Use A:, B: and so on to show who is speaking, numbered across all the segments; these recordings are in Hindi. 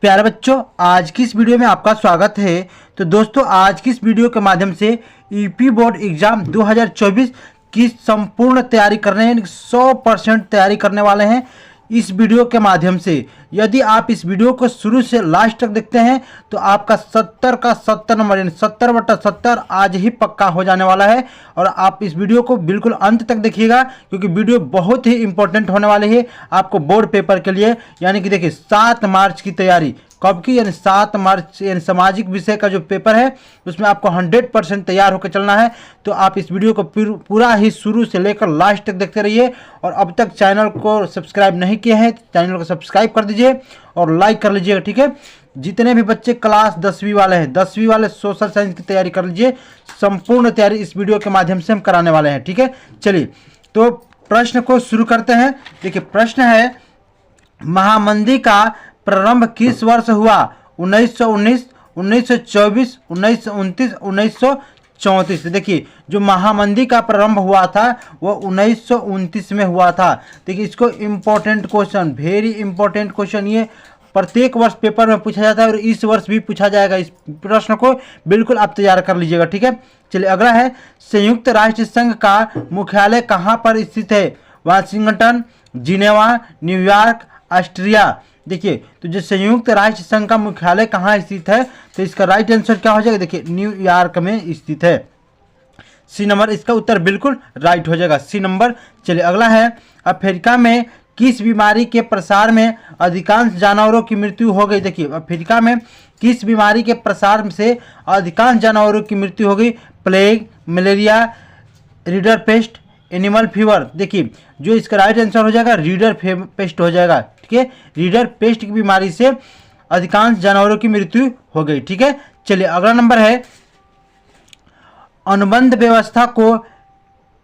A: प्यारे बच्चों, आज की इस वीडियो में आपका स्वागत है। तो दोस्तों, आज की इस वीडियो के माध्यम से यूपी बोर्ड एग्जाम 2024 की संपूर्ण तैयारी करने हैं, 100% तैयारी करने वाले हैं इस वीडियो के माध्यम से। यदि आप इस वीडियो को शुरू से लास्ट तक देखते हैं तो आपका 70 का 70 नंबर यानी 70/70 आज ही पक्का हो जाने वाला है। और आप इस वीडियो को बिल्कुल अंत तक देखिएगा क्योंकि वीडियो बहुत ही इंपॉर्टेंट होने वाली है आपको बोर्ड पेपर के लिए। यानी कि देखिए 7 मार्च की तैयारी कब की, यानी 7 मार्च यानी सामाजिक विषय का जो पेपर है उसमें आपको 100% तैयार होकर चलना है। तो आप इस वीडियो को पूरा ही शुरू से लेकर लास्ट तक देखते रहिए। और अब तक चैनल को सब्सक्राइब नहीं किए हैं तो चैनल को सब्सक्राइब कर दीजिए और लाइक कर लीजिएगा, ठीक है। जितने भी बच्चे क्लास 10वीं वाले हैं, 10वीं वाले सोशल साइंस की तैयारी कर लीजिए। संपूर्ण तैयारी इस वीडियो के माध्यम से हम कराने वाले हैं, ठीक है। चलिए तो प्रश्न को शुरू करते हैं। देखिए प्रश्न है, महामंदी का प्रारंभ किस वर्ष हुआ? 1919, 1924, 1929, 1934। देखिए जो महामंदी का प्रारंभ हुआ था वो 1929 में हुआ था। देखिए इसको important question, very important question, ये प्रत्येक वर्ष पेपर में पूछा जाता है और इस वर्ष भी पूछा जाएगा। इस प्रश्न को बिल्कुल आप तैयार कर लीजिएगा, ठीक है। चलिए अगला है, संयुक्त राष्ट्र संघ का मुख्यालय कहाँ पर स्थित है? Washington, Geneva, New York, Austria. देखिए तो जो संयुक्त राष्ट्र संघ का मुख्यालय कहाँ स्थित है तो इसका राइट आंसर क्या हो जाएगा? देखिए न्यूयॉर्क में स्थित है। सी नंबर इसका उत्तर बिल्कुल राइट हो जाएगा, सी नंबर। चलिए अगला है, अफ्रीका में किस बीमारी के प्रसार में अधिकांश जानवरों की मृत्यु हो गई? देखिए अफ्रीका में किस बीमारी के प्रसार से अधिकांश जानवरों की मृत्यु हो गई? Plague, malaria, reader paste, animal fever. देखिए जो इसका राइट आंसर हो जाएगा रीडर पेस्ट हो जाएगा, ठीक है। रीडर पेस्ट की बीमारी से अधिकांश जानवरों की मृत्यु हो गई, ठीक है। चलिए अगला नंबर है, अनुबंध व्यवस्था को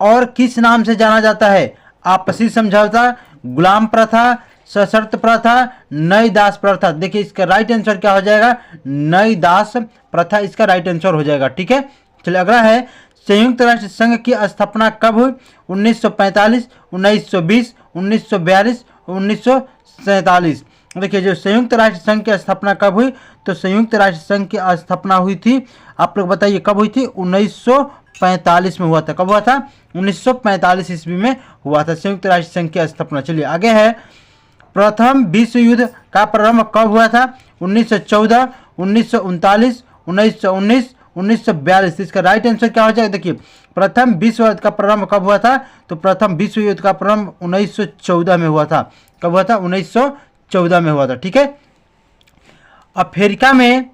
A: और किस नाम से जाना जाता है? आपसी समझौता, गुलाम प्रथा, सशर्त प्रथा, नई दास प्रथा। देखिए इसका राइट आंसर क्या हो जाएगा? नई दास प्रथा इसका राइट आंसर हो जाएगा, ठीक है। चलिए अगला है, संयुक्त राष्ट्र संघ की स्थापना कब हुई? 1945, 1920, 1942, 1947। देखिए जो संयुक्त राष्ट्र संघ की स्थापना कब हुई तो संयुक्त राष्ट्र संघ की स्थापना हुई थी, आप लोग बताइए कब हुई थी? 1945 में हुआ था। कब हुआ था? 1945 ईस्वी में हुआ था संयुक्त राष्ट्र संघ की स्थापना। चलिए आगे है, प्रथम विश्व युद्ध का प्रारंभ कब हुआ था? 1914, 1939, 1919, 1942। इसका राइट आंसर क्या हो जाएगा? देखिए प्रथम विश्व युद्ध का प्रारंभ कब हुआ था तो प्रथम विश्व युद्ध का प्रारंभ 1914 में हुआ था। कब हुआ था? 1914 में हुआ था, ठीक है। अफ्रीका में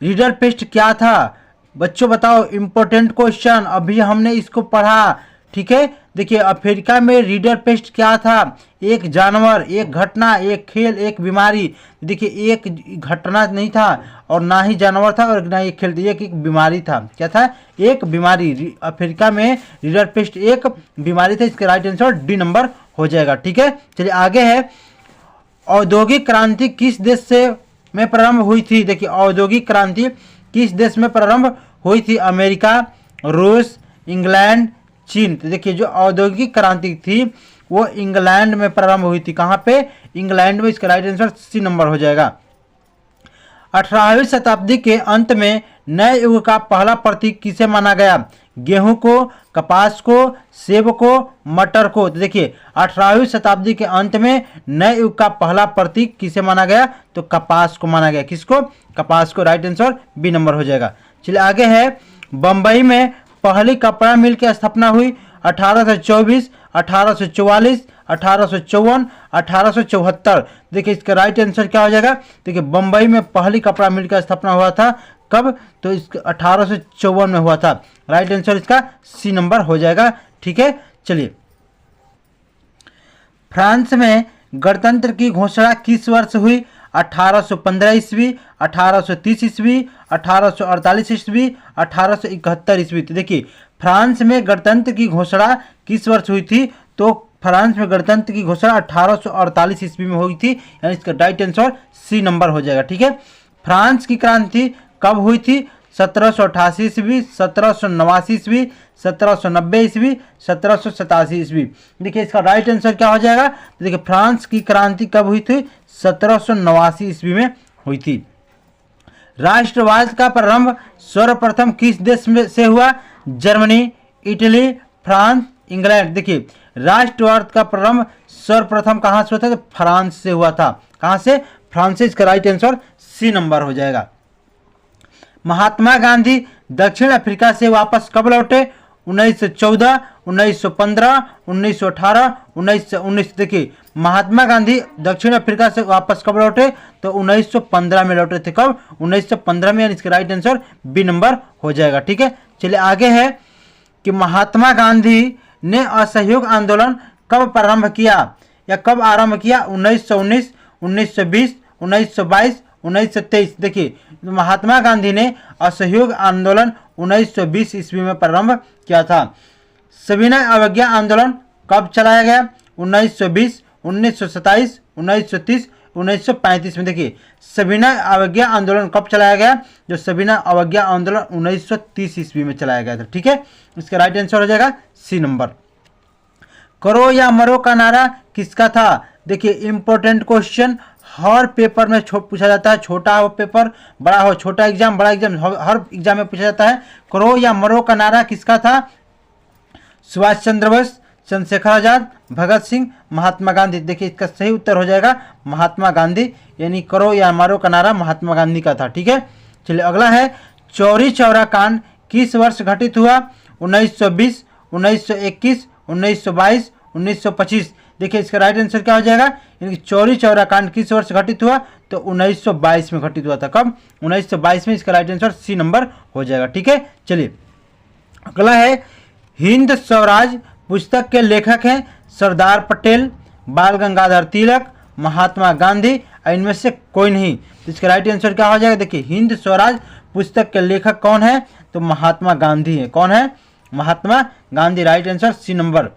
A: रीडर पेस्ट क्या था? बच्चों बताओ, इंपॉर्टेंट क्वेश्चन, अभी हमने इसको पढ़ा, ठीक है। देखिए अफ्रीका में रीडर पेस्ट क्या था? एक जानवर, एक घटना, एक खेल, एक बीमारी। देखिए एक घटना नहीं था और ना ही जानवर था और ना ही खेल, एक बीमारी था। क्या था? एक बीमारी। अफ्रीका में रीडर पेस्ट एक बीमारी था। इसका राइट आंसर डी नंबर हो जाएगा, ठीक है। चलिए आगे है, औद्योगिक क्रांति किस देश से में प्रारंभ हुई थी? देखिए औद्योगिक क्रांति किस देश में प्रारंभ हुई थी? अमेरिका, रूस, इंग्लैंड, चीन। तो देखिए जो औद्योगिक क्रांति थी वो इंग्लैंड में प्रारंभ हुई थी। कहाँ पे? इंग्लैंड में। इसका राइट आंसर सी नंबर हो जाएगा। 18वीं शताब्दी के अंत में नए युग का पहला प्रतीक किसे माना गया? गेहूं को, कपास को, सेब को, मटर को। तो देखिए 18वीं शताब्दी के अंत में नए युग का पहला प्रतीक किसे माना गया तो कपास को माना गया। किसको? कपास को। राइट आंसर बी नंबर हो जाएगा। चलिए आगे है, बंबई में पहली कपड़ा मिल की स्थापना हुई 1824, 1844, 1854, 1874। देखिए इसका राइट आंसर क्या हो जाएगा? देखिए बंबई में पहली कपड़ा मिल का स्थापना हुआ था। कब? तो इसका 1854 में हुआ था। राइट आंसर इसका सी नंबर हो जाएगा, ठीक है। चलिए, फ्रांस में गणतंत्र की घोषणा किस वर्ष हुई? 1815 ईस्वी, 1830 ईस्वी, 1848 ईस्वी, 1871 ईस्वी। तो देखिए फ्रांस में गणतंत्र की घोषणा किस वर्ष हुई थी तो फ्रांस में गणतंत्र की घोषणा 1848 ईस्वी में हुई थी। यानी इसका राइट आंसर सी नंबर हो जाएगा, ठीक है। फ्रांस की क्रांति कब हुई थी? 1788 ईस्वी, 1789 ईस्वी, 1790 ईस्वी, 1787 ईस्वी। देखिए इसका राइट आंसर क्या हो जाएगा? तो देखिए फ्रांस की क्रांति कब हुई थी? 1789 ईस्वी में हुई थी। राष्ट्रवाद का प्रारंभ सर्वप्रथम किस देश में से हुआ? Germany, Italy, France, England. देखिए राष्ट्रवाद का प्रारंभ सर्वप्रथम कहाँ से हुआ था? तो फ्रांस से हुआ था। कहाँ से? फ्रांस से। इसका राइट आंसर सी नंबर हो जाएगा। महात्मा गांधी दक्षिण अफ्रीका से वापस कब लौटे? 1914, 1915, 1918, 1919। देखिए महात्मा गांधी दक्षिण अफ्रीका से वापस कब लौटे? तो 1915 में लौटे थे। कब? 1915 में, यानी इसका राइट आंसर बी नंबर हो जाएगा। ठीक है, चलिए आगे है कि महात्मा गांधी ने असहयोग आंदोलन कब प्रारंभ किया या कब आरंभ किया? 1919, 1920, 1922, 1923। देखिए महात्मा गांधी ने असहयोग आंदोलन 1920 ईस्वी में प्रारंभ किया था। सविनय अवज्ञा आंदोलन कब चलाया गया? 1920, 1927, 1930, 1935 में। देखिए सविनय अवज्ञा आंदोलन कब चलाया गया? जो सविनय अवज्ञा आंदोलन 1930 ईस्वी में चलाया गया था। ठीक है, इसका राइट आंसर हो जाएगा सी नंबर। करो या मरो का नारा किसका था? देखिए इंपॉर्टेंट क्वेश्चन, हर पेपर में पूछा जाता है, छोटा हो पेपर बड़ा हो, छोटा एग्जाम बड़ा एग्जाम, हर एग्जाम में पूछा जाता है। करो या मरो का नारा किसका था? सुभाष चंद्र बोस, चंद्रशेखर आजाद, भगत सिंह, महात्मा गांधी। देखिए इसका सही उत्तर हो जाएगा महात्मा गांधी, यानी करो या मरो का नारा महात्मा गांधी का था। ठीक है, चलिए अगला है चौरी चौरा कांड किस वर्ष घटित हुआ? 1920, 1921, 1922, 1925। देखिए इसका राइट आंसर क्या हो जाएगा? यानी चौरी चौरा कांड किस वर्ष घटित हुआ? तो 1922 में घटित हुआ था। कब? 1922 में। इसका राइट आंसर सी नंबर हो जाएगा। ठीक है, चलिए अगला है हिंद स्वराज पुस्तक के लेखक हैं सरदार पटेल, बाल गंगाधर तिलक, महात्मा गांधी, इनमें से कोई नहीं। तो इसका राइट आंसर क्या हो जाएगा? देखिए हिंद स्वराज पुस्तक के लेखक कौन है? तो महात्मा गांधी है। कौन है? Mahatma Gandhi. Right answer C number.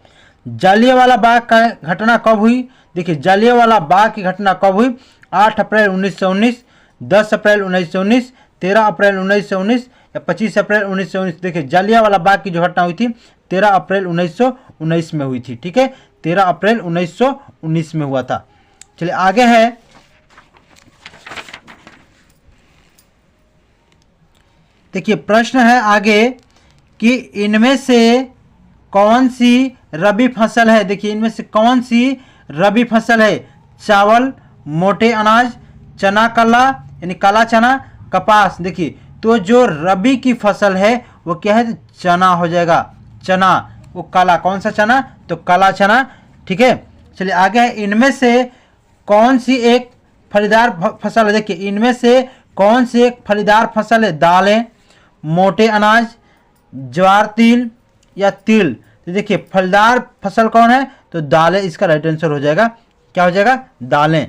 A: Jallianwala Bagh का घटना कब हुई? देखिए जालियांवाला बाग की घटना कब हुई? 8 अप्रैल 1919, 10 अप्रैल 1919, 13 अप्रैल 1919 या 25 अप्रैल 1919। देखिए जालियांवाला बाग की जो घटना हुई थी 13 अप्रैल 1919 में हुई थी। ठीक है, 13 अप्रैल 1919 में हुआ था। चलिए आगे है देखिए प्रश्न है आगे कि इनमें से कौन सी रबी फसल है? देखिए इनमें से कौन सी रबी फसल है? चावल, मोटे अनाज, चना कला यानी काला चना, कपास। देखिए तो जो रबी की फसल है वो क्या है? चना हो जाएगा। चना, वो काला, कौन सा चना? तो काला चना। ठीक है, चलिए आगे है इनमें से कौन सी एक फलीदार फसल है? देखिए इनमें से कौन सी एक फलीदार फसल है? दालें, मोटे अनाज, ज्वार, तिल या तिल। तो देखिए फलदार फसल कौन है? तो दालें। इसका राइट आंसर हो जाएगा, क्या हो जाएगा? दालें।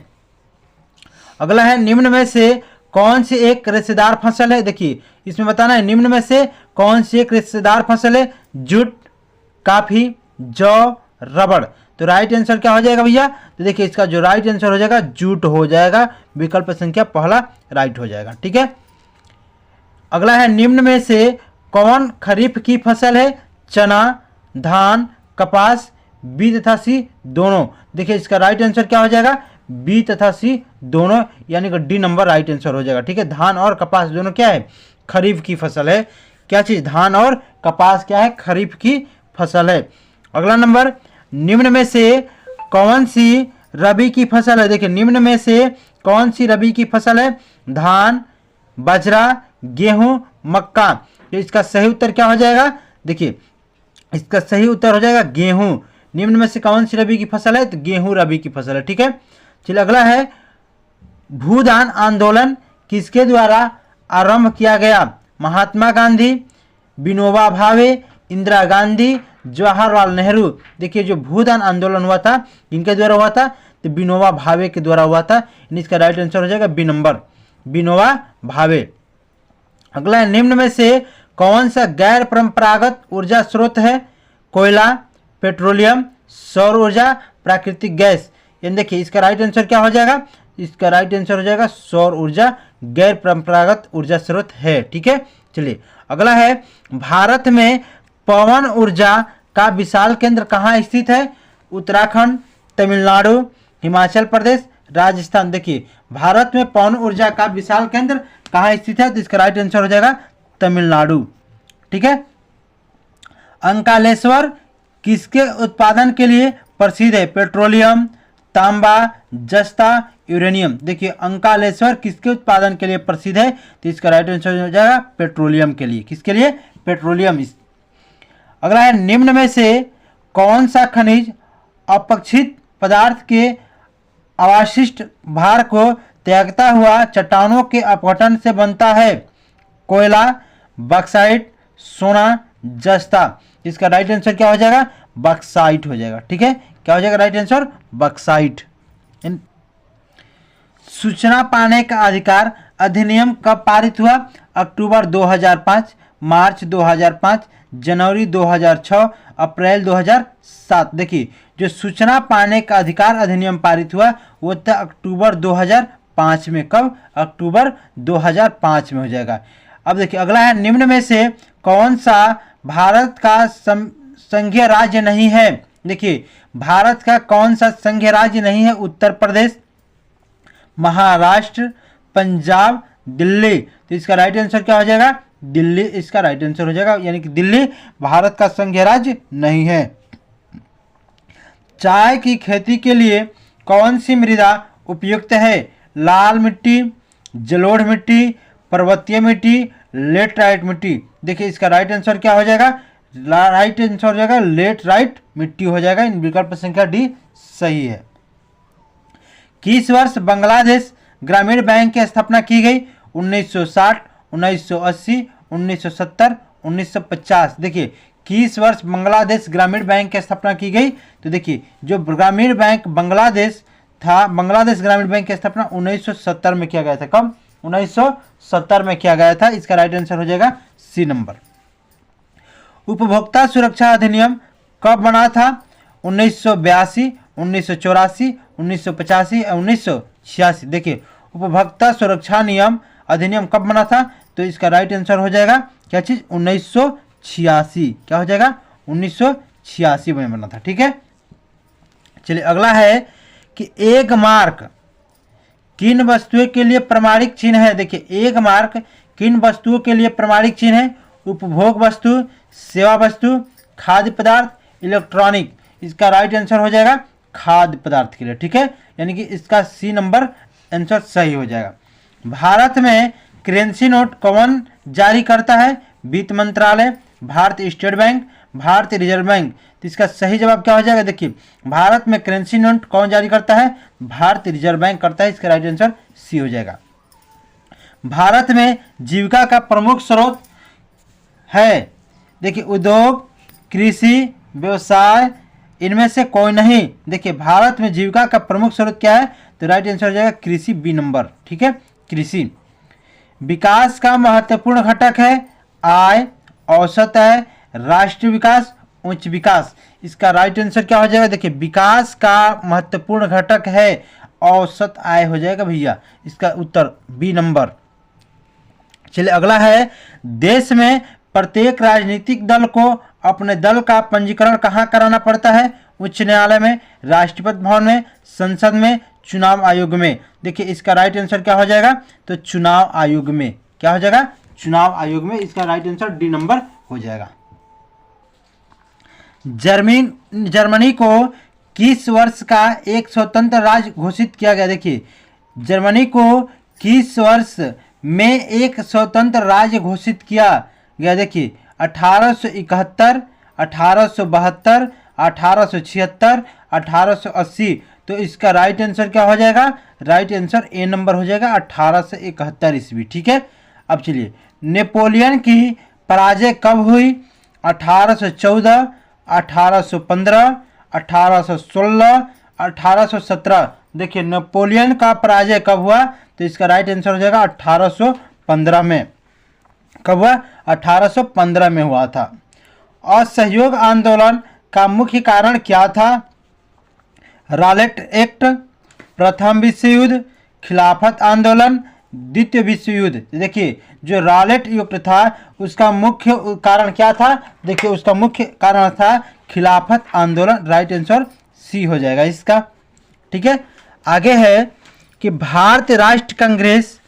A: अगला है निम्न में से कौन सी एक रेशेदार फसल है? देखिए इसमें बताना है निम्न में से कौन सी एक रेशेदार फसल है? जूट, काफी, जौ, रबड़। तो राइट आंसर क्या हो जाएगा भैया? तो देखिए इसका जो राइट आंसर हो जाएगा जूट हो जाएगा। विकल्प संख्या पहला राइट हो जाएगा। ठीक है, अगला है निम्न में से कौन खरीफ की फसल है? चना, धान, कपास, बी तथा सी दोनों। देखिए इसका राइट आंसर क्या हो जाएगा? बी तथा सी दोनों, यानी कि डी नंबर राइट आंसर हो जाएगा। ठीक है, धान और कपास दोनों क्या है? खरीफ की फसल है। क्या चीज? धान और कपास क्या है? खरीफ की फसल है। अगला नंबर, निम्न में से कौन सी रबी की फसल है? देखिए निम्न में से कौन सी रबी की फसल है? धान, बाजरा, गेहूं, मक्का। तो इसका सही उत्तर क्या हो जाएगा? देखिए इसका सही उत्तर हो जाएगा गेहूं। निम्न में से कौन सी रबी की फसल है? तो गेहूं रबी की फसल है। ठीक है, चलिए अगला है भूदान आंदोलन किसके द्वारा आरंभ किया गया? महात्मा गांधी, विनोबा भावे, इंदिरा गांधी, जवाहरलाल नेहरू। देखिए जो भूदान आंदोलन हुआ था किनके द्वारा हुआ था? तो विनोबा भावे के द्वारा हुआ था। इसका राइट आंसर हो जाएगा बी नंबर, विनोबा भावे। अगला है निम्न में से कौन सा गैर परंपरागत ऊर्जा स्रोत है? कोयला, पेट्रोलियम, सौर ऊर्जा, प्राकृतिक गैस। यानी देखिए इसका राइट आंसर क्या हो जाएगा? इसका राइट आंसर हो जाएगा सौर ऊर्जा गैर परंपरागत ऊर्जा स्रोत है। ठीक है, चलिए अगला है भारत में पवन ऊर्जा का विशाल केंद्र कहाँ स्थित है? उत्तराखंड, तमिलनाडु, हिमाचल प्रदेश, राजस्थान। देखिए भारत में पवन ऊर्जा का विशाल केंद्र कहाँ स्थित है? तो इसका राइट आंसर हो जाएगा तमिलनाडु। ठीक है। अंकालेश्वर किसके उत्पादन के लिए प्रसिद्ध है? पेट्रोलियम, तांबा, जस्ता, यूरेनियम। देखिए अंकालेश्वर किसके उत्पादन के लिए प्रसिद्ध है? तो इसका राइट आंसर हो जाएगा पेट्रोलियम के लिए। किसके लिए? पेट्रोलियम। अगला है निम्न में से कौन सा खनिज अपक्षित पदार्थ के अवशिष्ट भार को त्यागता हुआ चट्टानों के अपघटन से बनता है? कोयला, बक्साइट, सोना, जस्ता। इसका राइट आंसर क्या हो जाएगा? बक्साइट हो जाएगा। ठीक है, क्या हो जाएगा राइट आंसर? बक्साइट। सूचना पाने का अधिकार अधिनियम कब पारित हुआ? अक्टूबर 2005, मार्च 2005, जनवरी 2006, अप्रैल 2007। देखिए जो सूचना पाने का अधिकार अधिनियम पारित हुआ वो था अक्टूबर 2005 में। कब? अक्टूबर 2005 में हो जाएगा। अब देखिए अगला है निम्न में से कौन सा भारत का संघीय राज्य नहीं है? देखिए भारत का कौन सा संघीय राज्य नहीं है? उत्तर प्रदेश, महाराष्ट्र, पंजाब, दिल्ली। तो इसका राइट आंसर क्या हो जाएगा? दिल्ली इसका राइट आंसर हो जाएगा, यानी कि दिल्ली भारत का संघीय राज्य नहीं है। चाय की खेती के लिए कौन सी मृदा उपयुक्त है? लाल मिट्टी, जलोढ़ मिट्टी, पर्वतीय मिट्टी, लेटराइट मिट्टी। देखिए इसका राइट आंसर क्या हो जाएगा? राइट आंसर हो जाएगा लेटराइट मिट्टी हो जाएगा। इन विकल्प संख्या डी सही है। किस वर्ष बांग्लादेश ग्रामीण बैंक की स्थापना की गई? 1960, 1980, 1970, 1950। देखिए किस वर्ष बांग्लादेश ग्रामीण बैंक की स्थापना की गई? तो देखिए जो ग्रामीण बैंक बांग्लादेश था, बांग्लादेश ग्रामीण बैंक की स्थापना 1970 में किया गया था। कब? 1970 में किया गया था। इसका राइट आंसर हो जाएगा सी नंबर। उपभोक्ता सुरक्षा अधिनियम कब बना था? 1982, 1984, 1985 और 1986। देखिए उपभोक्ता सुरक्षा नियम अधिनियम कब बना था? तो इसका राइट आंसर हो जाएगा क्या चीज? 1986। क्या हो जाएगा? 1986 में बना था। ठीक है, चलिए अगला है कि एक मार्क किन वस्तुओं के लिए प्रमाणिक चिन्ह है? देखिए एक मार्क किन वस्तुओं के लिए प्रमाणिक चिन्ह है? उपभोग वस्तु, सेवा वस्तु, खाद्य पदार्थ, इलेक्ट्रॉनिक। इसका राइट आंसर हो जाएगा खाद्य पदार्थ के लिए। ठीक है, यानी कि इसका सी नंबर आंसर सही हो जाएगा। भारत में करेंसी नोट कौन जारी करता है? वित्त मंत्रालय, भारतीय स्टेट बैंक, भारतीय रिजर्व बैंक। तो इसका सही जवाब क्या हो जाएगा? देखिए भारत में करेंसी नोट कौन जारी करता है? भारतीय रिजर्व बैंक करता है। इसका राइट आंसर सी हो जाएगा। भारत में जीविका का प्रमुख स्रोत है? देखिए उद्योग, कृषि, व्यवसाय, इनमें से कोई नहीं। देखिए भारत में जीविका का प्रमुख स्रोत क्या है? तो राइट आंसर हो जाएगा कृषि, बी नंबर। ठीक है, कृषि। विकास का महत्वपूर्ण घटक है आय, औसत आय, राष्ट्रीय विकास, उच्च विकास। इसका राइट आंसर क्या हो जाएगा? देखिए विकास का महत्वपूर्ण घटक है औसत आय हो जाएगा भैया। इसका उत्तर बी नंबर। चलिए अगला है, देश में प्रत्येक राजनीतिक दल को अपने दल का पंजीकरण कहाँ कराना पड़ता है? उच्च न्यायालय में, राष्ट्रपति भवन में, संसद में, चुनाव आयोग में। देखिए इसका राइट आंसर क्या हो जाएगा? तो चुनाव आयोग में। क्या हो जाएगा? चुनाव आयोग में। इसका राइट आंसर डी नंबर हो जाएगा। जर्मनी को किस वर्ष का एक स्वतंत्र राज्य घोषित किया गया? देखिए जर्मनी को किस वर्ष में एक स्वतंत्र राज्य घोषित किया गया? देखिए 1871, 1872, 1876, 1880। तो इसका राइट आंसर क्या हो जाएगा? राइट आंसर ए नंबर हो जाएगा 1871 ईस्वी। ठीक है, अब चलिए नेपोलियन की पराजय कब हुई? 1814, 1815, 1816, 1817। देखिए नेपोलियन का पराजय कब हुआ? तो इसका राइट आंसर हो जाएगा 1815 में। कब हुआ? 1815 में हुआ था। असहयोग आंदोलन का मुख्य कारण क्या था? रॉलेट एक्ट, प्रथम विश्व युद्ध, खिलाफत आंदोलन, द्वितीय विश्व युद्ध। देखिए जो रॉलेट युद्ध था उसका मुख्य कारण क्या था? देखिए उसका मुख्य कारण था खिलाफत आंदोलन। राइट आंसर सी हो जाएगा इसका। ठीक है, आगे है कि भारतीय राष्ट्र कांग्रेस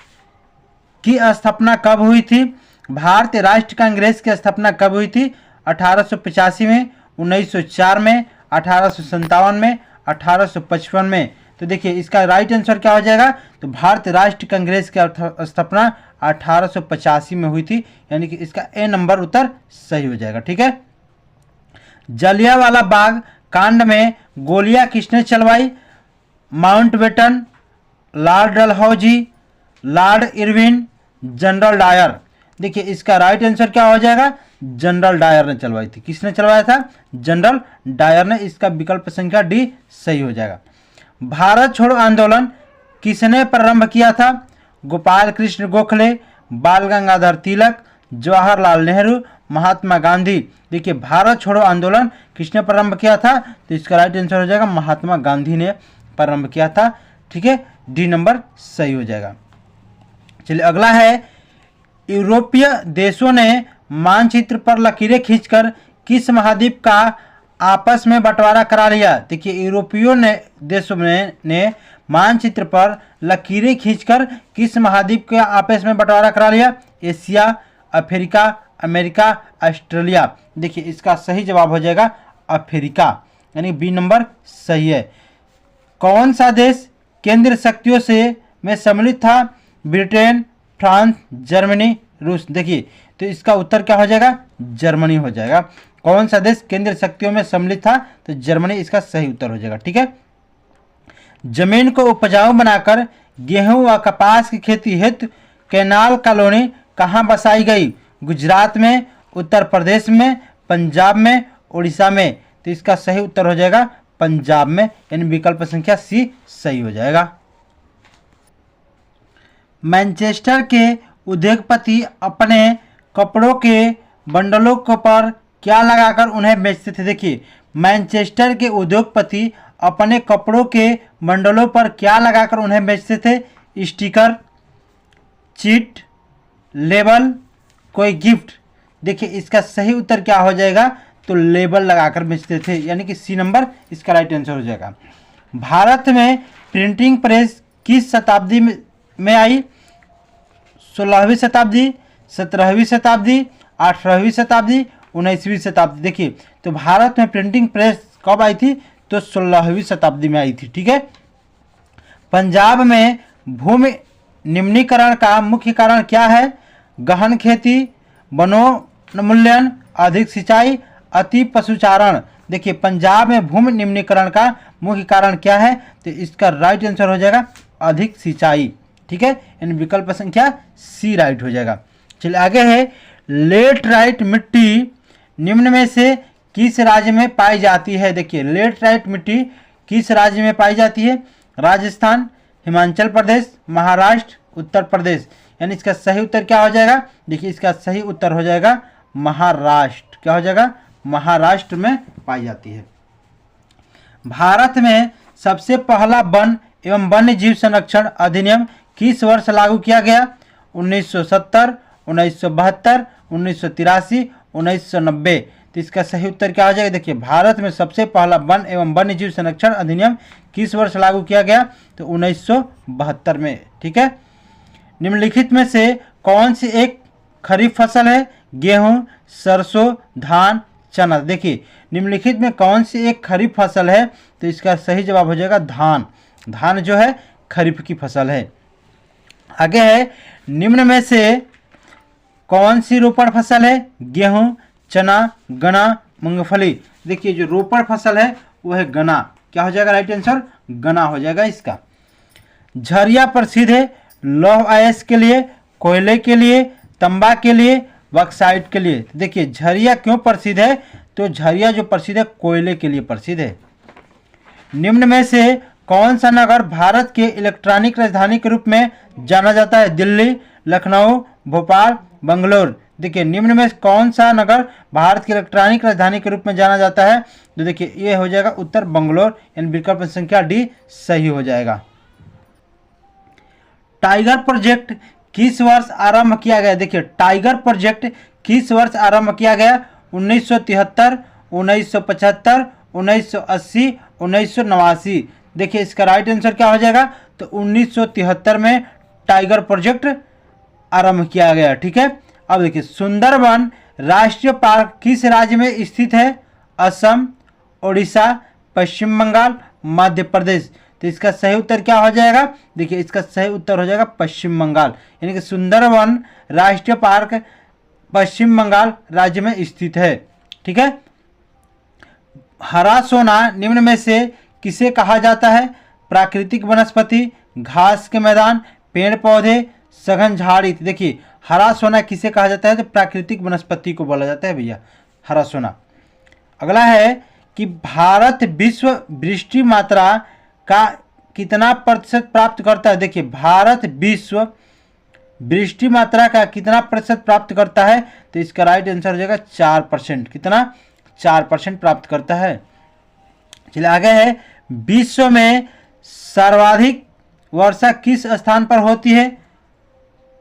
A: की स्थापना कब हुई थी। भारतीय राष्ट्र कांग्रेस की स्थापना कब हुई थी? 1885 में, 1904 में, 1857 में, 1855 में। तो देखिए इसका राइट आंसर क्या हो जाएगा? तो भारतीय राष्ट्र कांग्रेस की स्थापना 1885 में हुई थी, यानी कि इसका ए नंबर उत्तर सही हो जाएगा। ठीक है। जलियांवाला बाग कांड में गोलियां किसने चलवाई? Mountbatten, lord Dalhousie, lord Irwin, general Dyer. देखिए इसका राइट आंसर क्या हो जाएगा? जनरल डायर ने चलवाई थी। किसने चलवाया था? जनरल डायर ने। इसका विकल्प संख्या डी सही हो जाएगा। भारत छोड़ो आंदोलन किसने प्रारंभ किया था? गोपाल कृष्ण गोखले, बाल गंगाधर तिलक, जवाहरलाल नेहरू, महात्मा गांधी। देखिए भारत छोड़ो आंदोलन किसने प्रारंभ किया था? तो इसका राइट आंसर हो जाएगा महात्मा गांधी ने प्रारंभ किया था। ठीक है, डी नंबर सही हो जाएगा। चलिए अगला है, यूरोपीय देशों ने मानचित्र पर लकीरें खींचकर किस महाद्वीप का आपस में बंटवारा करा लिया? देखिए यूरोपीय देशों ने मानचित्र पर लकीरें खींचकर किस महाद्वीप के आपस में बंटवारा करा लिया? Asia, Africa, America, Australia. देखिए इसका सही जवाब हो जाएगा अफ्रीका, यानी बी नंबर सही है। कौन सा देश केंद्रीय शक्तियों से में सम्मिलित था? ब्रिटेन, फ्रांस, जर्मनी, रूस। देखिए तो इसका उत्तर क्या हो जाएगा? जर्मनी हो जाएगा। कौन सा देश केंद्रीय शक्तियों में सम्मिलित था? तो जर्मनी इसका सही उत्तर हो जाएगा। ठीक है। जमीन को उपजाऊ बनाकर गेहूं व कपास की खेती हेतु कैनाल कॉलोनी कहाँ बसाई गई? गुजरात में, उत्तर प्रदेश में, पंजाब में, उड़ीसा में। तो इसका सही उत्तर हो जाएगा पंजाब में, यानी विकल्प संख्या सी सही हो जाएगा। मैनचेस्टर के उद्योगपति अपने कपड़ों के बंडलों पर क्या लगाकर उन्हें बेचते थे? देखिए मैनचेस्टर के उद्योगपति अपने कपड़ों के बंडलों पर क्या लगाकर उन्हें बेचते थे? स्टिकर, चिट, लेबल, कोई गिफ्ट। देखिए इसका सही उत्तर क्या हो जाएगा? तो लेबल लगाकर बेचते थे, यानी कि सी नंबर इसका राइट आंसर हो जाएगा। भारत में प्रिंटिंग प्रेस किस शताब्दी में आई? 16वीं शताब्दी, 17वीं शताब्दी, 18वीं शताब्दी, 19वीं शताब्दी। देखिए तो भारत में प्रिंटिंग प्रेस कब आई थी? तो 16वीं शताब्दी में आई थी। ठीक है। पंजाब में भूमि निम्नीकरण का मुख्य कारण क्या है? गहन खेती, वनोन्मूलन, अधिक सिंचाई, अति पशुचारण। देखिए पंजाब में भूमि निम्नीकरण का मुख्य कारण क्या है? तो इसका राइट आंसर हो जाएगा अधिक सिंचाई। ठीक है, इन विकल्प संख्या सी राइट हो जाएगा। चलिए आगे है, लेटराइट मिट्टी निम्न में से किस राज्य में पाई जाती है? देखिए लेटराइट मिट्टी किस राज्य में पाई जाती है? राजस्थान, हिमाचल प्रदेश, महाराष्ट्र, उत्तर प्रदेश। यानी इसका सही उत्तर क्या हो जाएगा? देखिए इसका सही उत्तर हो जाएगा महाराष्ट्र। क्या हो जाएगा? महाराष्ट्र में पाई जाती है। भारत में सबसे पहला वन एवं वन्य जीव संरक्षण अधिनियम किस वर्ष लागू किया गया? 1970, 1972, 1983, 1990। तो इसका सही उत्तर क्या हो जाएगा? देखिए भारत में सबसे पहला वन एवं वन्य जीव संरक्षण अधिनियम किस वर्ष लागू किया गया? तो 1972 में। ठीक है। निम्नलिखित में से कौन सी एक खरीफ फसल है? गेहूं, सरसों, धान, चना। देखिए निम्नलिखित में कौन सी एक खरीफ फसल है? तो इसका सही जवाब हो जाएगा धान। धान जो है खरीफ की फसल है। आगे है, निम्न में से कौन सी रोपण फसल है? गेहूं, चना, गन्ना, मूंगफली। देखिए जो रोपण फसल है वो है गन्ना। क्या हो जाएगा राइट आंसर? गन्ना हो जाएगा इसका। झरिया प्रसिद्ध है लौह अयस्क के लिए, कोयले के लिए, तंबा के लिए, बॉक्साइट के लिए। देखिए झरिया क्यों प्रसिद्ध है? तो झरिया जो प्रसिद्ध है कोयले के लिए प्रसिद्ध है। निम्न में से कौन सा नगर भारत के इलेक्ट्रॉनिक राजधानी के रूप में जाना जाता है? दिल्ली, लखनऊ, भोपाल, बंगलोर। देखिए निम्न में कौन सा नगर भारत की इलेक्ट्रॉनिक राजधानी के रूप में जाना जाता है? तो देखिए ये हो जाएगा उत्तर बंगलोर, यानी विकल्प संख्या डी सही हो जाएगा। टाइगर प्रोजेक्ट किस वर्ष आरंभ किया गया? देखिए टाइगर प्रोजेक्ट किस वर्ष आरंभ किया गया? 1973, 1975, 1980, 1989। देखिए इसका राइट आंसर क्या हो जाएगा? तो 1973 में टाइगर प्रोजेक्ट आरंभ किया गया। ठीक है, अब देखिए सुंदरवन राष्ट्रीय पार्क किस राज्य में स्थित है? असम, ओडिशा, पश्चिम बंगाल, मध्य प्रदेश। तो इसका सही उत्तर क्या हो जाएगा? देखिए इसका सही उत्तर हो जाएगा पश्चिम बंगाल, यानी कि सुंदरवन राष्ट्रीय पार्क पश्चिम बंगाल राज्य में स्थित है। ठीक है, हरा सोना निम्न में से किसे कहा जाता है? प्राकृतिक वनस्पति, घास के मैदान, पेड़ पौधे, सघन झाड़ी। देखिए हरा सोना किसे कहा जाता है? तो प्राकृतिक वनस्पति को बोला जाता है भैया हरा सोना। अगला है कि भारत विश्व वृष्टि मात्रा का कितना प्रतिशत प्राप्त करता है? देखिए भारत विश्व वृष्टि मात्रा का कितना प्रतिशत प्राप्त करता है? तो इसका राइट आंसर हो जाएगा 4%। कितना? 4% प्राप्त करता है। चलिए आगे है, विश्व में सर्वाधिक वर्षा किस स्थान पर होती है?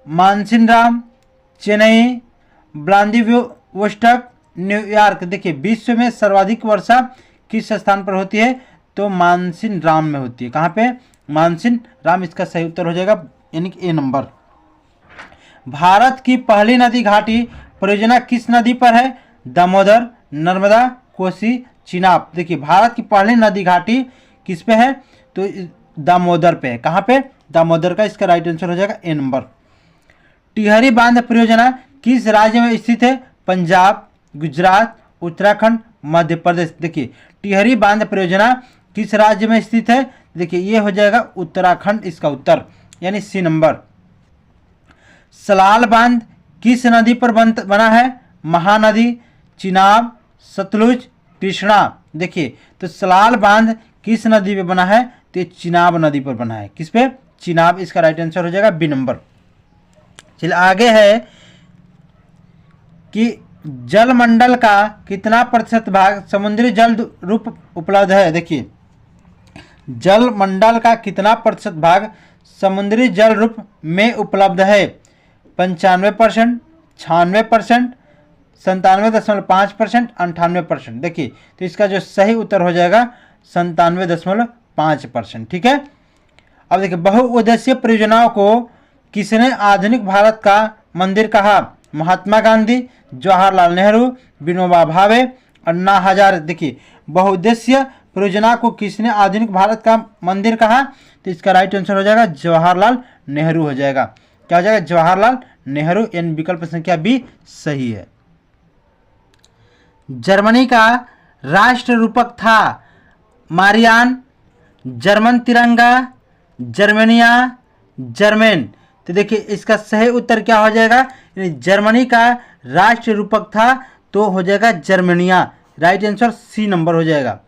A: मानसिनराम, चेन्नई, व्लादिवोस्टॉक, न्यूयॉर्क। देखिए विश्व में सर्वाधिक वर्षा किस स्थान पर होती है? तो मानसिनराम में होती है। कहाँ पे? मानसिनराम इसका सही उत्तर हो जाएगा, यानी कि ए नंबर। भारत की पहली नदी घाटी परियोजना किस नदी पर है? दामोदर, नर्मदा, कोसी, चिनाब। देखिए भारत की पहली नदी घाटी किस पे है? तो दामोदर पे है। कहाँ पे? दामोदर का इसका राइट आंसर हो जाएगा ए नंबर। टिहरी बांध परियोजना किस राज्य में स्थित है? पंजाब, गुजरात, उत्तराखंड, मध्य प्रदेश। देखिए टिहरी बांध परियोजना किस राज्य में स्थित है? देखिए ये हो जाएगा उत्तराखंड इसका उत्तर, यानी सी नंबर। सलाल बांध किस नदी पर बना है? महानदी, चिनाब, सतलुज, कृष्णा। देखिए तो सलाल बांध किस नदी पे बना है? तो चिनाब नदी पर बना है। किस पे? चिनाब। इसका राइट आंसर हो जाएगा बी नंबर। चलिए आगे है कि जलमंडल का कितना प्रतिशत भाग समुद्री जल रूप उपलब्ध है? देखिए जलमंडल का कितना प्रतिशत भाग समुद्री जल रूप में उपलब्ध है? 95%, 96%, 97.5%, 98%। देखिए तो इसका जो सही उत्तर हो जाएगा 97.5%। ठीक है, अब देखिए बहुउद्देशीय परियोजनाओं को किसने आधुनिक भारत का मंदिर कहा? महात्मा गांधी, जवाहरलाल नेहरू, विनोबा भावे, अन्ना हजारे। देखिए बहुउद्देशीय परियोजना को किसने आधुनिक भारत का मंदिर कहा? तो इसका राइट आंसर हो जाएगा जवाहरलाल नेहरू हो जाएगा। क्या हो जाएगा? जवाहरलाल नेहरू, यानी विकल्प संख्या बी सही है। जर्मनी का राष्ट्र रूपक था? मारियान, जर्मन तिरंगा, जर्मेनिया, जर्मेन। तो देखिए इसका सही उत्तर क्या हो जाएगा? जर्मनी का राष्ट्र रूपक था तो हो जाएगा Germania. Right answer C number हो जाएगा।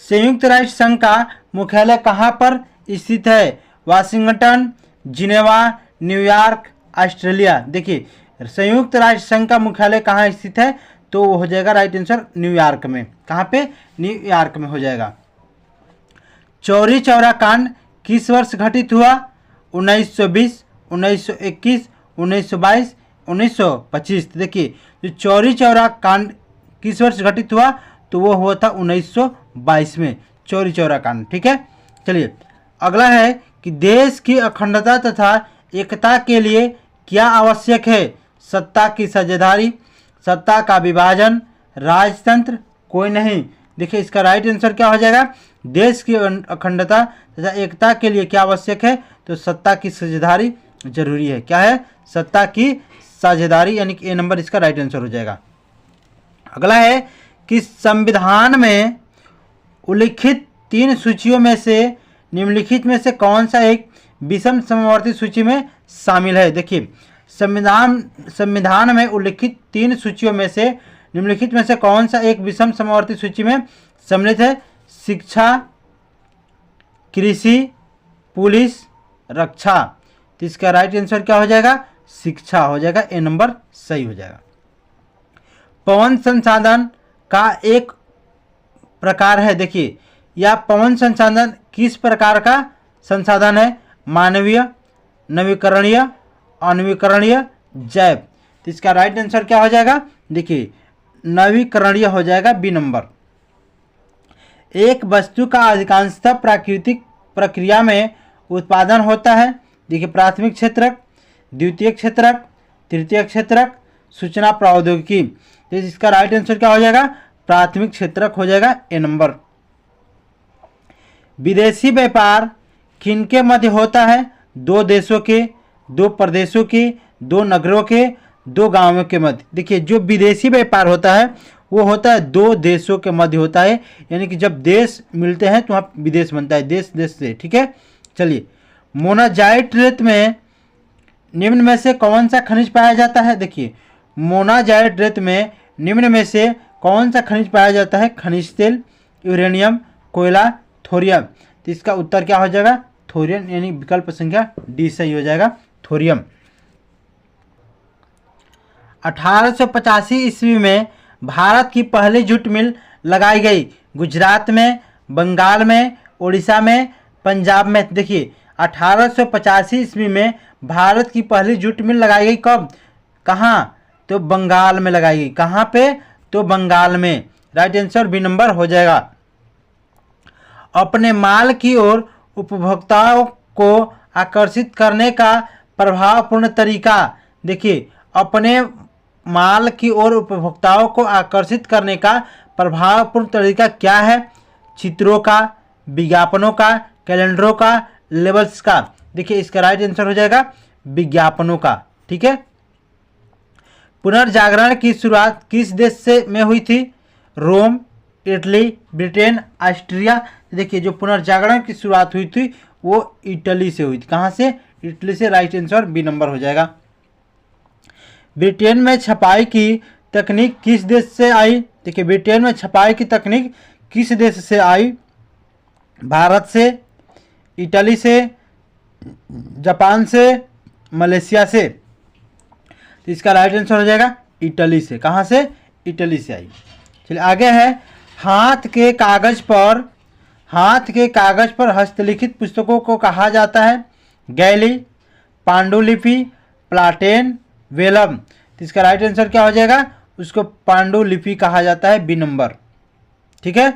A: संयुक्त राष्ट्र संघ का मुख्यालय कहाँ पर स्थित है? Washington, Geneva, New York, Australia. देखिए संयुक्त राष्ट्र संघ का मुख्यालय कहाँ स्थित है? तो वो हो जाएगा राइट आंसर न्यूयॉर्क में। कहाँ पे? न्यूयॉर्क में हो जाएगा। चौरी चौरा कांड किस वर्ष घटित हुआ? 1920, 1921, 1922, 1925। देखिए जो चौरी चौरा कांड किस वर्ष घटित हुआ? तो वो हुआ था 1922 में, चौरी चौरा कांड। ठीक है, चलिए अगला है कि देश की अखंडता तथा एकता के लिए क्या आवश्यक है? सत्ता की साझेदारी, सत्ता का विभाजन, राजतंत्र, कोई नहीं। देखिए इसका राइट आंसर क्या हो जाएगा? देश की अखंडता तथा एकता के लिए क्या आवश्यक है? तो सत्ता की साझेदारी जरूरी है। क्या है? सत्ता की साझेदारी, यानी कि ए नंबर इसका राइट आंसर हो जाएगा। अगला है कि संविधान में उल्लिखित 3 सूचियों में से निम्नलिखित में से कौन सा एक विषम समवर्ती सूची में शामिल है? देखिए संविधान में उल्लिखित 3 सूचियों में से निम्नलिखित में से कौन सा एक विषम समवर्ती सूची में सम्मिलित है? शिक्षा, कृषि, पुलिस, रक्षा। तो इसका राइट आंसर क्या हो जाएगा? शिक्षा हो जाएगा। ए नंबर सही हो जाएगा। पवन संसाधन का एक प्रकार है। देखिए यह पवन संसाधन किस प्रकार का संसाधन है? मानवीय, नवीकरणीय, अनवीकरणीय, जैव। तो इसका राइट आंसर क्या हो जाएगा? देखिए नवीकरणीय हो जाएगा, बी नंबर। एक वस्तु का अधिकांशतः प्राकृतिक प्रक्रिया में उत्पादन होता है। देखिए प्राथमिक क्षेत्रक, द्वितीयक क्षेत्रक, तृतीयक क्षेत्रक, सूचना प्रौद्योगिकी। तो इसका राइट आंसर क्या हो जाएगा? प्राथमिक क्षेत्रक हो जाएगा ए नंबर। विदेशी व्यापार किनके मध्य होता है? दो देशों के, दो प्रदेशों के, दो नगरों के, दो गांवों के मध्य। देखिए जो विदेशी व्यापार होता है वो होता है दो देशों के मध्य होता है, यानी कि जब देश मिलते हैं तो वहाँ विदेश बनता है, देश देश से। ठीक है, चलिए मोनाजाइट रेत में निम्न में से कौन सा खनिज पाया जाता है? देखिए मोनाजाइट रेत में निम्न में से कौन सा खनिज पाया जाता है? खनिज तेल, यूरेनियम, कोयला, थोरियम। तो इसका उत्तर क्या हो जाएगा? थोरियम, यानी विकल्प संख्या डी सही हो जाएगा, थोरियम। 1885 ईस्वी में भारत की पहली जूट मिल लगाई गई। गुजरात में, बंगाल में, उड़ीसा में, पंजाब में। देखिए 1885 ईस्वी में भारत की पहली जूट मिल लगाई गई। कब? कहाँ? तो बंगाल में लगाई गई। कहाँ पे? तो बंगाल में। राइट आंसर बी नंबर हो जाएगा। अपने माल की ओर उपभोक्ताओं को आकर्षित करने का प्रभावपूर्ण तरीका। देखिए अपने माल की ओर उपभोक्ताओं को आकर्षित करने का प्रभावपूर्ण तरीका क्या है? चित्रों का, विज्ञापनों का, कैलेंडरों का, लेबल्स का। देखिए इसका राइट आंसर हो जाएगा विज्ञापनों का। ठीक है, पुनर्जागरण की शुरुआत किस देश से में हुई थी? रोम, इटली, ब्रिटेन, ऑस्ट्रिया। देखिए जो पुनर्जागरण की शुरुआत हुई थी वो इटली से हुई थी। कहाँ से? इटली से। राइट आंसर बी नंबर हो जाएगा। ब्रिटेन में छपाई की तकनीक किस देश से आई? देखिए ब्रिटेन में छपाई की तकनीक किस देश से आई? भारत से, इटली से, जापान से, मलेशिया से। तो इसका राइट आंसर हो जाएगा इटली से। कहाँ से? इटली से आई। चलिए आगे है, हाथ के कागज पर हस्तलिखित पुस्तकों को कहा जाता है? गैली, पांडुलिपि, प्लाटेन, वेलम। तो इसका राइट आंसर क्या हो जाएगा? उसको पांडुलिपि कहा जाता है, बी नंबर। ठीक है,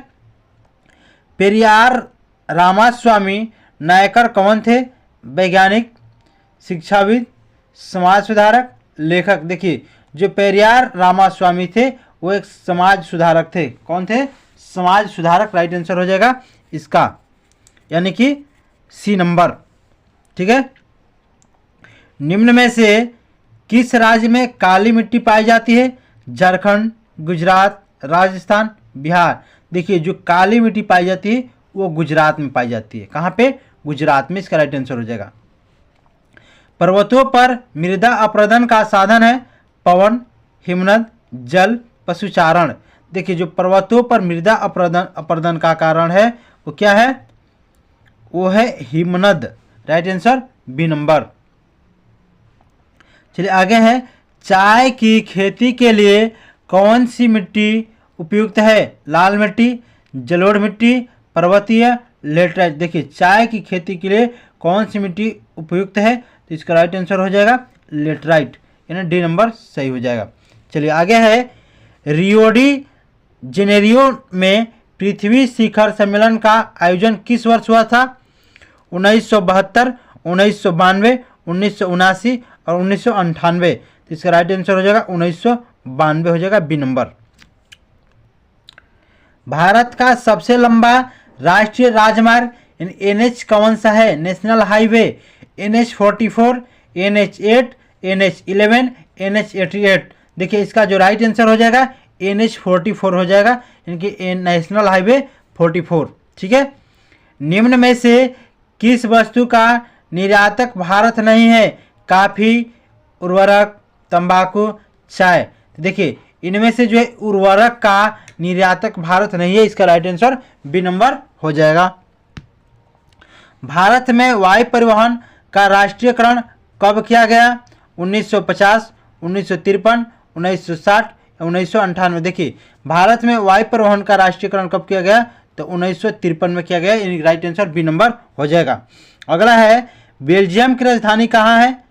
A: पेरियार रामास्वामी नायकर कौन थे? वैज्ञानिक, शिक्षाविद, समाज सुधारक, लेखक। देखिए जो पेरियार रामास्वामी थे वो एक समाज सुधारक थे। कौन थे? समाज सुधारक। राइट आंसर हो जाएगा इसका, यानी कि सी नंबर। ठीक है, निम्न में से किस राज्य में काली मिट्टी पाई जाती है? झारखंड, गुजरात, राजस्थान, बिहार। देखिए जो काली मिट्टी पाई जाती है वो गुजरात में पाई जाती है। कहाँ पे? गुजरात में। इसका राइट आंसर हो जाएगा। पर्वतों पर मृदा अपरदन का साधन है? पवन, हिमनद, जल, पशुचारण। देखिए जो पर्वतों पर मृदा अपरदन का कारण है वो क्या है? वो है हिमनद। Right answer B number. चलिए आगे है, चाय की खेती के लिए कौन सी मिट्टी उपयुक्त है? लाल मिट्टी, जलोढ़ मिट्टी, पर्वतीय, लेटराइट। देखिए चाय की खेती के लिए कौन सी मिट्टी उपयुक्त है? तो इसका राइट आंसर हो जाएगा लेटराइट, यानी डी नंबर सही हो जाएगा। चलिए आगे है, रियो डी जेनेरियो में पृथ्वी शिखर सम्मेलन का आयोजन किस वर्ष हुआ था? 1972, 1992, 1979 और 1998। तो इसका राइट आंसर हो जाएगा 1992 हो जाएगा, बी नंबर। भारत का सबसे लंबा राष्ट्रीय राजमार्ग NH कौन सा है? National highway, NH44, NH8, NH11, NH88। देखिए इसका जो राइट आंसर हो जाएगा NH44 हो जाएगा, यानी कि नेशनल हाईवे 44। ठीक है, निम्न में से किस वस्तु का निर्यातक भारत नहीं है? काफ़ी, उर्वरक, तंबाकू, चाय। देखिए इनमें से जो है उर्वरक का निर्यातक भारत नहीं है। इसका राइट आंसर बी नंबर हो जाएगा। भारत में वायु परिवहन का राष्ट्रीयकरण कब किया गया? 1950, 1953, 1960, 1998। देखिए भारत में वायु परिवहन का राष्ट्रीयकरण कब किया गया? तो 1953 में किया गया, यानी राइट आंसर बी नंबर हो जाएगा। अगला है, बेल्जियम की राजधानी कहाँ है?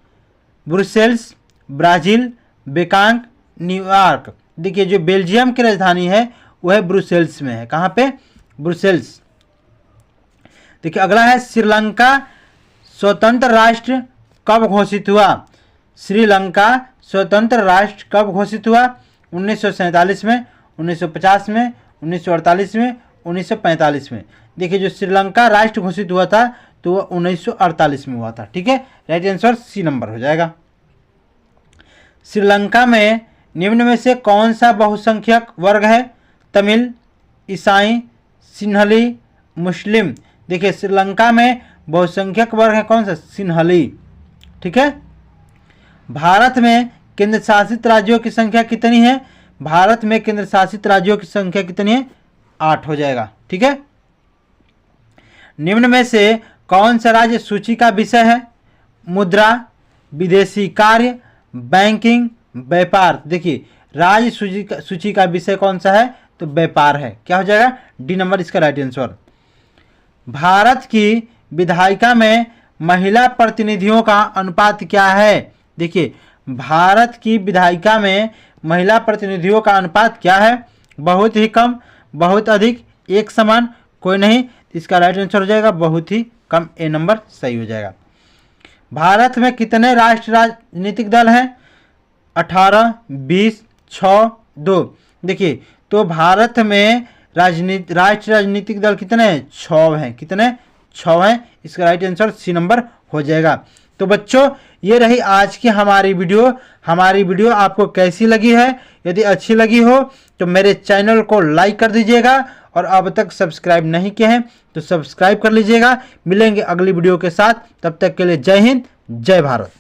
A: ब्रुसेल्स, ब्राजील, बेकांग, न्यूयॉर्क। देखिए जो बेल्जियम की राजधानी है वह ब्रुसेल्स में है। कहाँ पे? ब्रुसेल्स। देखिए अगला है, श्रीलंका स्वतंत्र राष्ट्र कब घोषित हुआ? श्रीलंका स्वतंत्र राष्ट्र कब घोषित हुआ? 1947 में, 1950 में, 1948 में, 1945 में। देखिए जो श्रीलंका राष्ट्र घोषित हुआ था तो वह 1948 में हुआ था। ठीक है, राइट आंसर सी नंबर हो जाएगा। श्रीलंका में निम्न में से कौन सा बहुसंख्यक वर्ग है? तमिल, ईसाई, सिंहली, मुस्लिम। देखिए श्रीलंका में बहुसंख्यक वर्ग है कौन सा? सिंहली। ठीक है। भारत में केंद्र शासित राज्यों की संख्या कितनी है? भारत में केंद्र शासित राज्यों की संख्या कितनी है? 8 हो जाएगा। ठीक है। निम्न में से कौन सा राज्य सूची का विषय है? मुद्रा, विदेशी कार्य, बैंकिंग, व्यापार। देखिए राज्य सूची का विषय कौन सा है? तो व्यापार है। क्या हो जाएगा? डी नंबर इसका राइट आंसर। भारत की विधायिका में महिला प्रतिनिधियों का अनुपात क्या है? देखिए भारत की विधायिका में महिला प्रतिनिधियों का अनुपात क्या है? बहुत ही कम, बहुत अधिक, एक समान, कोई नहीं। इसका राइट आंसर हो जाएगा बहुत ही कम, ए नंबर सही हो जाएगा। भारत में कितने राष्ट्रीय राजनीतिक दल हैं? 18, 20, 6, 2। देखिए तो भारत में राष्ट्रीय राजनीतिक दल कितने हैं? 6 हैं। कितने? 6 हैं। इसका राइट आंसर सी नंबर हो जाएगा। तो बच्चों ये रही आज की हमारी वीडियो। हमारी वीडियो आपको कैसी लगी है? यदि अच्छी लगी हो तो मेरे चैनल को लाइक कर दीजिएगा और अब तक सब्सक्राइब नहीं किए हैं तो सब्सक्राइब कर लीजिएगा। मिलेंगे अगली वीडियो के साथ, तब तक के लिए जय हिंद, जय भारत।